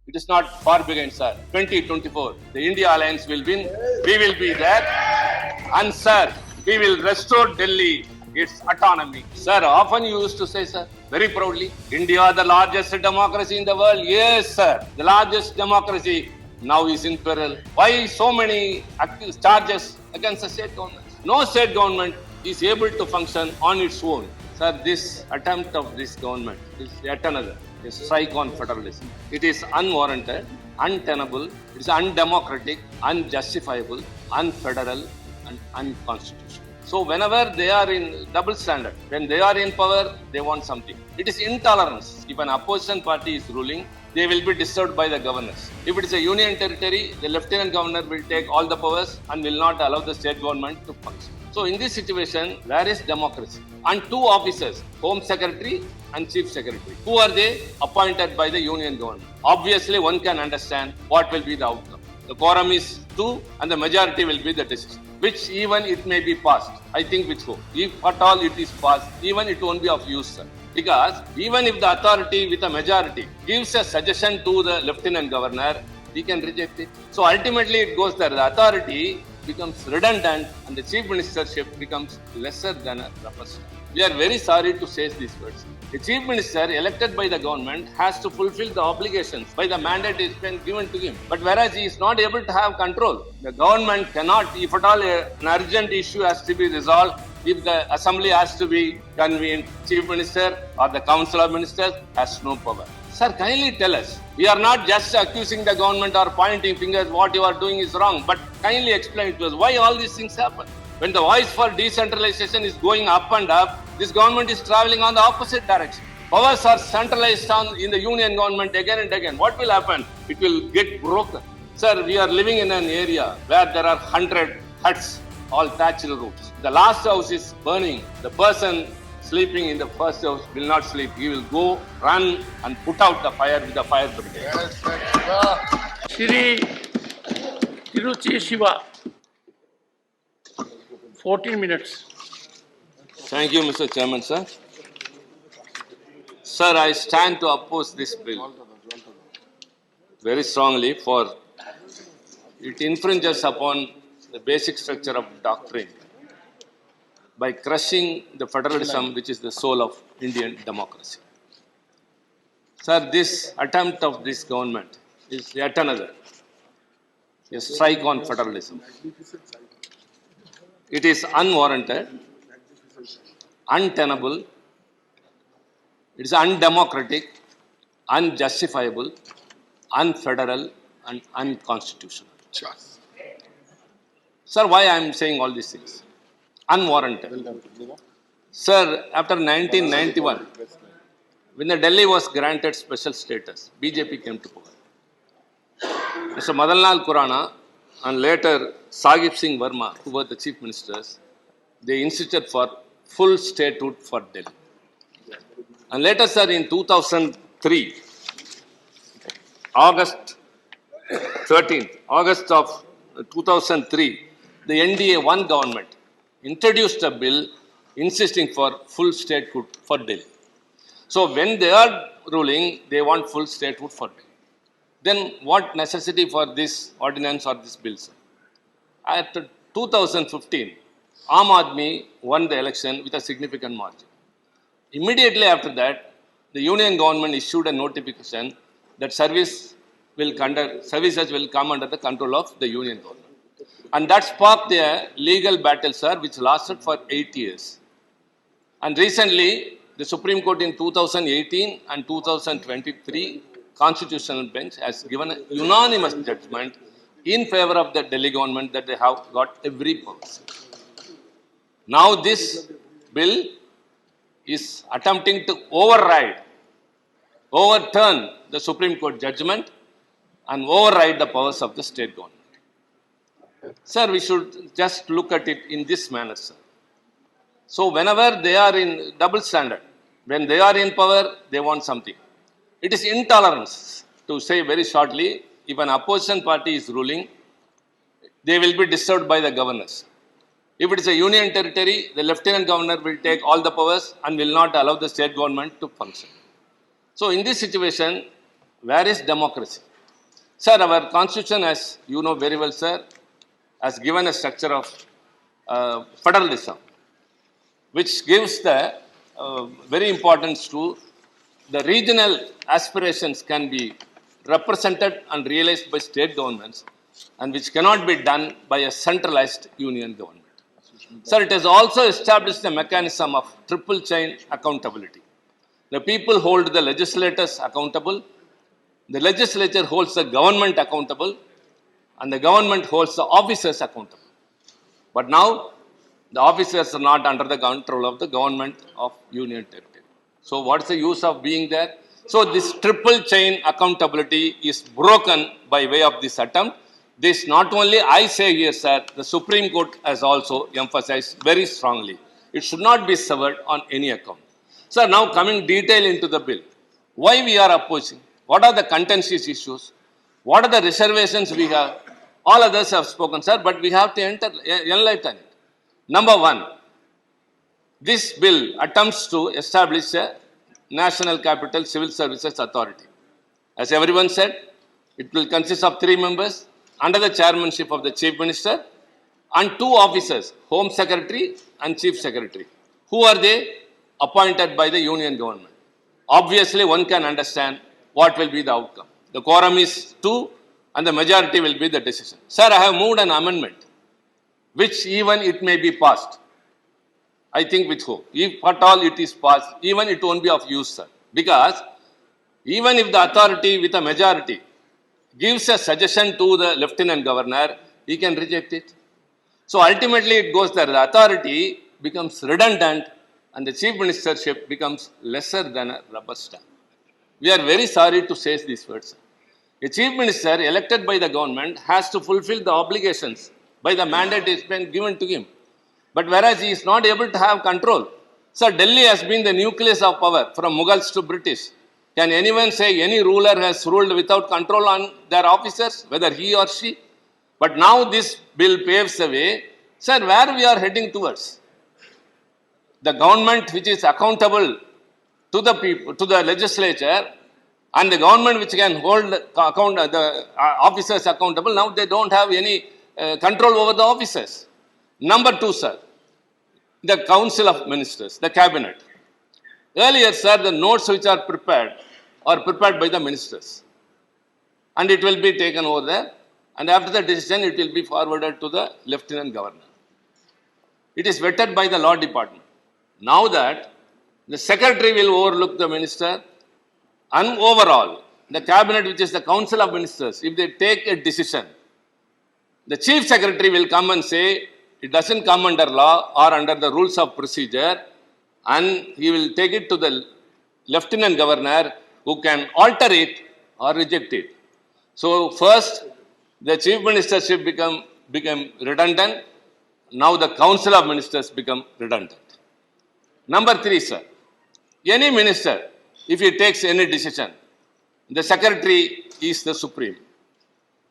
It is not far behind, sir. 2024, the India Alliance will win. We will be there. And, sir, we will restore Delhi its autonomy. Sir, often you used to say, sir, very proudly, India, the largest democracy in the world. Yes, sir, the largest democracy now is in peril. Why so many charges against the state government? No state government is able to function on its own. Sir, this attempt of this government is yet another a strike on federalism. It is unwarranted, untenable, it is undemocratic, unjustifiable, unfederal, and unconstitutional. So whenever they are in double standard, when they are in power, they want something. It is intolerance. If an opposition party is ruling, they will be disturbed by the governors. If it is a union territory, the lieutenant governor will take all the powers and will not allow the state government to function. So in this situation, where is democracy? And two officers, Home Secretary and Chief Secretary. Who are they? Appointed by the union government. Obviously, one can understand what will be the outcome. The quorum is 2 and the majority will be the decision. Which even it may be passed. I think which go. If at all it is passed, even it won't be of use, sir. Because even if the authority with a majority gives a suggestion to the lieutenant governor, he can reject it. So ultimately it goes there. The authority becomes redundant and the chief ministership becomes lesser than a representative. We are very sorry to say these words. The chief minister elected by the government has to fulfill the obligations by the mandate is been given to him. But whereas he is not able to have control, the government cannot, if at all an urgent issue has to be resolved, if the assembly has to be convened, chief minister or the council of ministers has no power. Sir, kindly tell us. We are not just accusing the government or pointing fingers, what you are doing is wrong, but kindly explain to us why all these things happen. When the voice for decentralization is going up and up, this government is traveling on the opposite direction. Powers are centralized in the union government again and again. What will happen? It will get broken. Sir, we are living in an area where there are 100 huts, all thatched roofs. The last house is burning. The person sleeping in the first house will not sleep. He will go, run and put out the fire with the fire brigade. Shri Tiruchi Siva, 14 minutes. Thank you, Mr. Chairman, sir. Sir, I stand to oppose this bill very strongly for it infringes upon the basic structure of doctrine by crushing the federalism which is the soul of Indian democracy. Sir, this attempt of this government is yet another a strike on federalism. It is unwarranted, untenable, it is undemocratic, unjustifiable, unfederal, and unconstitutional. Sir, why I am saying all these things? Unwarranted. Sir, after 1991, when the Delhi was granted special status, BJP came to power. Mr. Madanlal Khurana and later Sahib Singh Verma, who were the chief ministers, they insisted for full statehood for Delhi. And later, sir, in 2003, August of 2003, the NDA one government introduced a bill insisting for full statehood for Delhi. So when they are ruling, they want full statehood for Delhi. Then what necessity for this ordinance or this bill, sir? At 2015, Aam Aadmi won the election with a significant margin. Immediately after that, the union government issued a notification that services will come under the control of the union government. And that sparked a legal battle, sir, which lasted for 8 years. And recently, the Supreme Court in 2018 and 2023 Constitutional Bench has given a unanimous judgment in favor of the Delhi government that they have got every power. Now this bill is attempting to overturn the Supreme Court judgment and override the powers of the state government. Sir, we should just look at it in this manner, sir. So whenever they are in double standard, when they are in power, they want something. It is intolerance, to say very shortly, if an opposition party is ruling, they will be disturbed by the governors. If it is a union territory, the lieutenant governor will take all the powers and will not allow the state government to function. So in this situation, where is democracy? Sir, our constitution, as you know very well, sir, has given a structure of federalism, which gives the very importance to the regional aspirations can be represented and realized by state governments and which cannot be done by a centralized union government. Sir, it has also established a mechanism of triple chain accountability. The people hold the legislators accountable, the legislature holds the government accountable, and the government holds the officers accountable. But now, the officers are not under the control of the government of union territory. So what's the use of being there? So this triple chain accountability is broken by way of this attempt. This not only I say here, sir, the Supreme Court has also emphasized very strongly. It should not be severed on any account. Sir, now coming detail into the bill. Why we are opposing? What are the contentious issues? What are the reservations we have? All others have spoken, sir, but we have to enlighten it. Number one, this bill attempts to establish a National Capital Civil Services Authority. As everyone said, it will consist of 3 members under the chairmanship of the Chief Minister and 2 officers, Home Secretary and Chief Secretary. Who are they? Appointed by the Union government. Obviously, one can understand what will be the outcome. The quorum is 2 and the majority will be the decision. Sir, I have moved an amendment which even it may be passed. I think with hope. If at all it is passed, even it won't be of use, sir. Because even if the authority with a majority gives a suggestion to the Lieutenant Governor, he can reject it. So ultimately it goes there. The authority becomes redundant and the Chief Ministership becomes lesser than a rubber stamp. We are very sorry to say these words, sir. A Chief Minister elected by the government has to fulfill the obligations by the mandate is been given to him. But whereas he is not able to have control. Sir, Delhi has been the nucleus of power from Mughals to British. Can anyone say any ruler has ruled without control on their officers, whether he or she? But now this bill paves the way. Sir, where we are heading towards? The government which is accountable to the people, to the legislature, and the government which can hold the officers accountable, now they don't have any control over the officers. Number 2, sir, the Council of Ministers, the Cabinet. Earlier, sir, the notes which are prepared by the ministers. And it will be taken over there. And after the decision, it will be forwarded to the Lieutenant Governor. It is vetted by the Law Department. Now that the Secretary will overlook the Minister, and overall, the Cabinet, which is the Council of Ministers, if they take a decision, the Chief Secretary will come and say, it doesn't come under law or under the rules of procedure, and he will take it to the Lieutenant Governor who can alter it or reject it. So first, the Chief Ministership became redundant. Now the Council of Ministers become redundant. Number 3, sir, any minister, if he takes any decision, the Secretary is the supreme.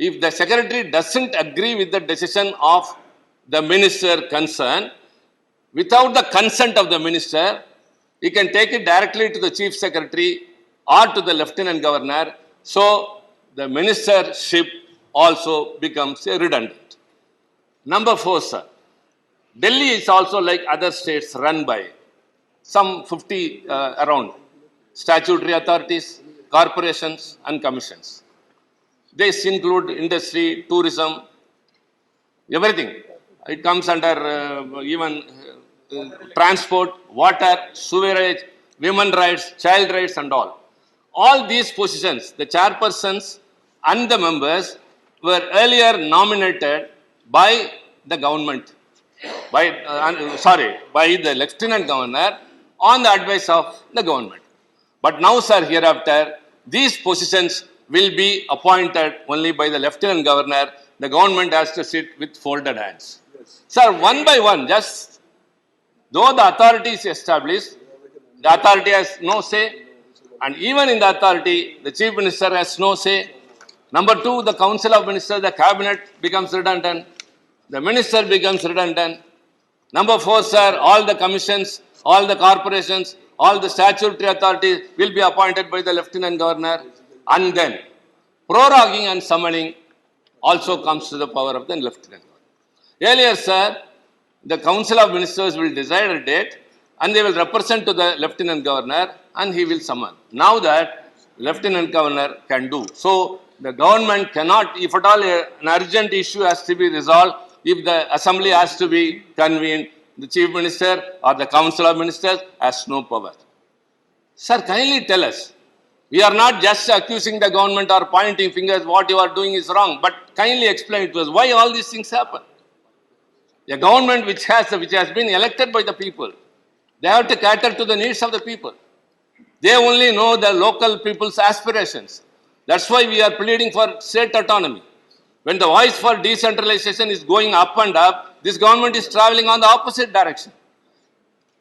If the Secretary doesn't agree with the decision of the minister concerned, without the consent of the minister, he can take it directly to the Chief Secretary or to the Lieutenant Governor. So the ministership also becomes redundant. Number 4, sir, Delhi is also like other states run by some 50 around statutory authorities, corporations and commissions. This include industry, tourism, everything. It comes under even transport, water, sewerage, women rights, child rights and all. All these positions, the chairpersons and the members were earlier nominated by the government, by the Lieutenant Governor on the advice of the government. But now, sir, hereafter, these positions will be appointed only by the Lieutenant Governor. The government has to sit with folded hands. Yes. Sir, one by one, just though the authority is established, the authority has no say, and even in the authority, the Chief Minister has no say. Number 2, the Council of Ministers, the Cabinet becomes redundant, the Minister becomes redundant. Number 4, sir, all the commissions, all the corporations, all the statutory authorities will be appointed by the Lieutenant Governor. And then Proroguing and summoning also comes to the power of the Lieutenant Governor. Earlier, sir, the Council of Ministers will decide a date and they will represent to the Lieutenant Governor and he will summon. Now that Lieutenant Governor can do. So, the government cannot, if at all an urgent issue has to be resolved, if the assembly has to be convened, the Chief Minister or the Council of Ministers has no power. Sir, kindly tell us. We are not just accusing the government or pointing fingers, what you are doing is wrong, but kindly explain to us why all these things happen. A government which has been elected by the people, they have to cater to the needs of the people. They only know the local people's aspirations. That's why we are pleading for state autonomy. When the voice for decentralization is going up and up, this government is traveling on the opposite direction.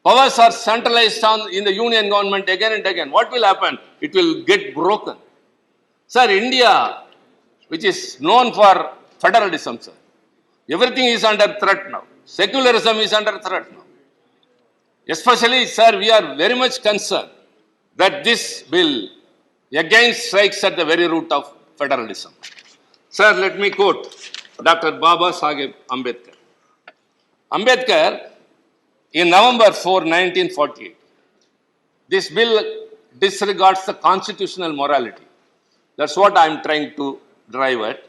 Powers are centralized in the union government again and again. What will happen? It will get broken. Sir, India, which is known for federalism, sir, everything is under threat now. Secularism is under threat now. Especially, sir, we are very much concerned that this bill again strikes at the very root of federalism. Sir, let me quote Dr. Baba Saheb Ambedkar. Ambedkar, in November 4, 1948, this bill disregards the constitutional morality. That's what I'm trying to drive at.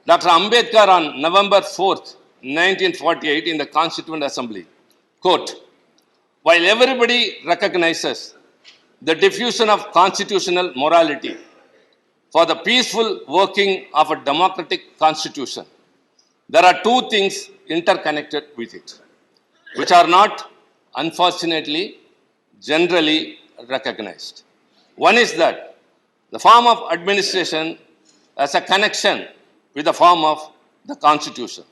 Dr. Ambedkar on November 4th, 1948 in the Constituent Assembly, quote, while everybody recognizes the diffusion of constitutional morality for the peaceful working of a democratic constitution, there are two things interconnected with it, which are not, unfortunately, generally recognized. One is that the form of administration has a connection with the form of the Constitution.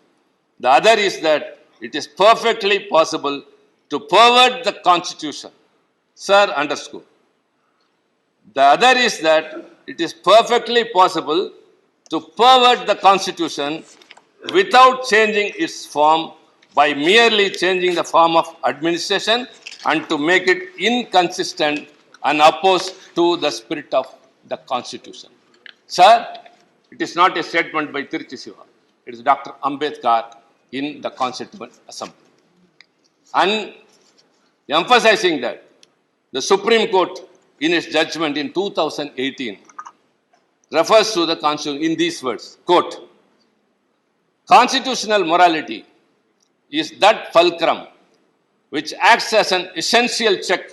The other is that it is perfectly possible to pervert the Constitution. Sir, underscore. The other is that it is perfectly possible to pervert the Constitution without changing its form by merely changing the form of administration and to make it inconsistent and opposed to the spirit of the Constitution. Sir, it is not a statement by Tiruchi Siva. It is Dr. Ambedkar in the Constituent Assembly. And emphasizing that, the Supreme Court in its judgment in 2018 refers to the Constitution in these words, quote, constitutional morality is that fulcrum which acts as an essential check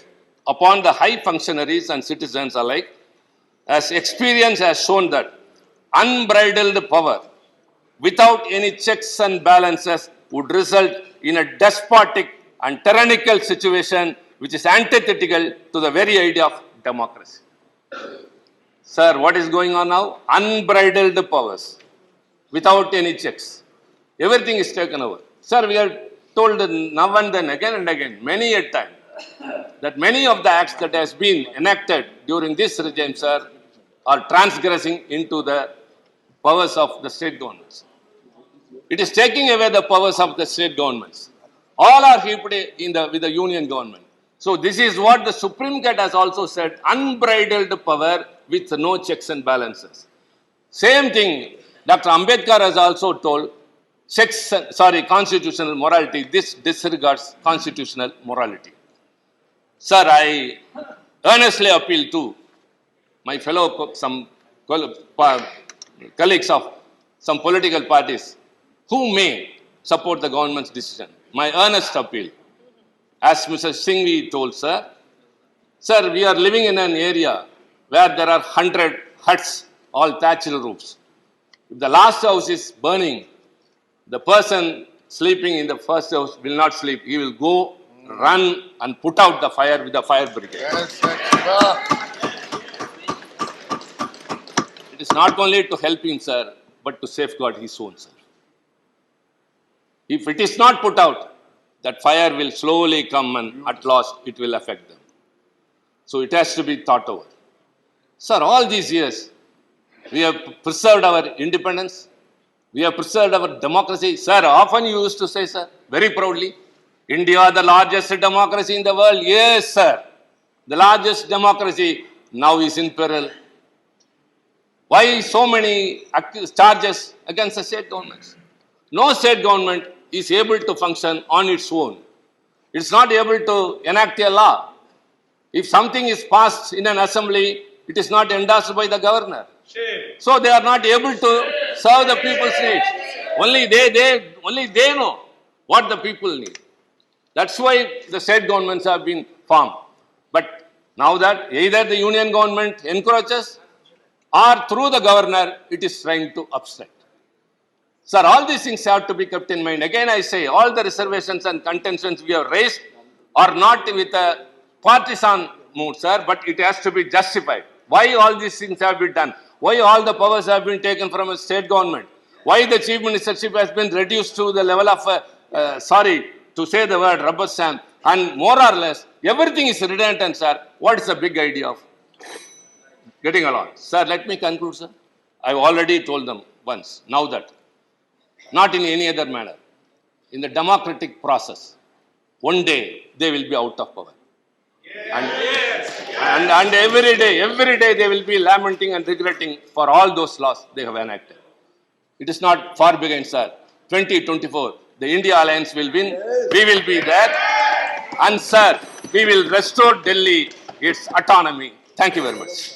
upon the high functionaries and citizens alike, as experience has shown that unbridled power without any checks and balances would result in a despotic and tyrannical situation which is antithetical to the very idea of democracy. Sir, what is going on now? Unbridled powers without any checks. Everything is taken over. Sir, we are told now and then, again and again, many a time, that many of the acts that has been enacted during this regime, sir, are transgressing into the powers of the state governments. It is taking away the powers of the state governments. All are heaped with the union government. So this is what the Supreme Court has also said, unbridled power with no checks and balances. Same thing, Dr. Ambedkar has also told, constitutional morality, this disregards constitutional morality. Sir, I earnestly appeal to my fellow, colleagues of some political parties who may support the government's decision. My earnest appeal, as Mr. Singhvi told, sir, we are living in an area where there are 100 huts, all thatched roofs. If the last house is burning, the person sleeping in the first house will not sleep. He will go, run and put out the fire with the fire brigade. Yes, it is not only to help him, sir, but to safeguard his own self. If it is not put out, that fire will slowly come and at last it will affect them. So it has to be thought over. Sir, all these years, we have preserved our independence. We have preserved our democracy. Sir, often you used to say, sir, very proudly, India, the largest democracy in the world. Yes, sir. The largest democracy now is in peril. Why so many charges against the state governments? No state government is able to function on its own. It's not able to enact a law. If something is passed in an assembly, it is not endorsed by the governor. So they are not able to serve the people's needs. Only they know what the people need. That's why the state governments have been formed. But now that either the union government encourages or through the governor, it is trying to obstruct. Sir, all these things have to be kept in mind. Again, I say, all the reservations and contentions we have raised are not with a partisan mood, sir, but it has to be justified. Why all these things have been done? Why all the powers have been taken from a state government? Why the chief ministership has been reduced to the level of, sorry to say the word, rubber stamp, and more or less, everything is redundant, sir. What is the big idea of getting along? Sir, let me conclude, sir. I've already told them once, now that, not in any other manner. In the democratic process, one day they will be out of power. And every day they will be lamenting and regretting for all those laws they have enacted. It is not far behind, sir. 2024, the India Alliance will win. We will be there. And, sir, we will restore Delhi its autonomy. Thank you very much.